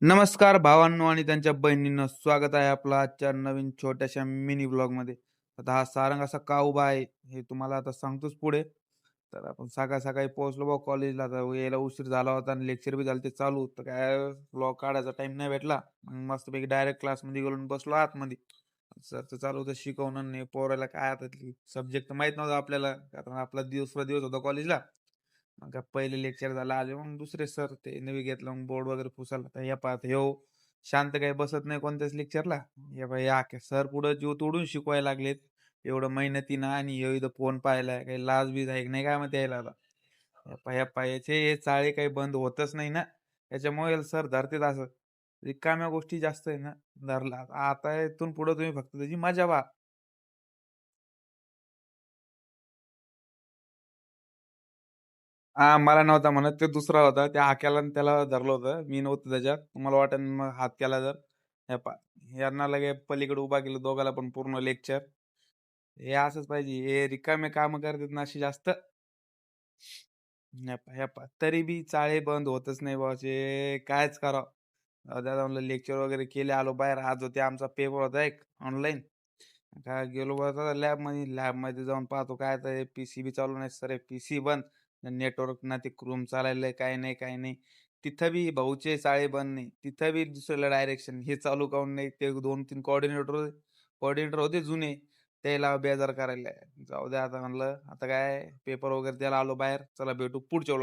नमस्कार भावांनो आणि त्यांच्या बहिणींनो, स्वागत आहे आपलं आजच्या नवीन छोट्याशा मिनी ब्लॉगमध्ये. आता हा सारंग असा का उभा आहे, हे तुम्हाला आता सांगतोच पुढे. तर आपण सकाळी-सकाळी पोहोचलो बा कॉलेजला. तर यायला उशीर झाला होता आणि लेक्चर बी झाले ते चालू. तर काय ब्लॉग काढायचा टाईम नाही भेटला. मग मस्तपैकी डायरेक्ट क्लासमध्ये गेलो आणि बसलो आतमध्ये. सरचं चालू होतं शिकवणं आणि पोराला काय आता सब्जेक्ट तर माहीत नव्हता आपल्याला, कारण आपला दुसरा दिवस होता कॉलेजला. मग काय पहिले लेक्चर झालं आले, मग दुसरे सर ते नवी घेतलं, मग बोर्ड वगैरे पुसायला. तर या पाहत ह्यो शांत काही बसत नाही कोणत्याच लेक्चरला. हे बाई या सर पुढं जीव तोडून शिकवायला लागलेत एवढं मेहनतीनं, आणि ह्यो इथं फोन पाहायलाय. काही लाज बीज आहे की नाही काय माहिती यायला आता. या याचे हे चाळे काही बंद होतच नाही ना, त्याच्यामुळे सर धरतेत असं. रिकाम्या गोष्टी जास्त आहे ना धरला. आता इथून पुढे तुम्ही फक्त त्याची मजा पहा. हां, मला नव्हता म्हणत, तो दुसरा होता. त्या हाक्याला आणि त्याला धरलं होतं. मी नव्हतो त्याच्यात. तुम्हाला वाटेल मग हात केला तर. हे पहा, यांना लगे पलीकडे उभा केलं दोघाला पण पूर्ण लेक्चर. हे असंच पाहिजे. हे रिकामे कामं करतात ना अशी जास्त. हे पहा, तरी बी चाळे बंद होतच नाही बुवाचे. कायच करावं? दादा म्हणलं लेक्चर वगैरे केले, आलो बाहेर. आज होते आमचा पेपर होता एक ऑनलाईन. काय गेलो बघा लॅबमध्ये. लॅबमध्ये जाऊन पाहतो काय तर पीसी बी चालू नाही. सर पीसी बंद. नेटवर्क ना ते क्रोम चालायलंय, काय नाही, काय नाही. तिथं बी भाऊचे चाळे बंद नाही. तिथं बी दुसऱ्याला डायरेक्शन. हे चालू काहून नाही? ते 2-3 कोऑर्डिनेटर कोऑर्डिनेटर होते जुने. त्याला बेजार करायला. जाऊ द्या आता म्हणलं. आता काय पेपर वगैरे द्यायला आलो बाहेर. चला भेटू पुढच्या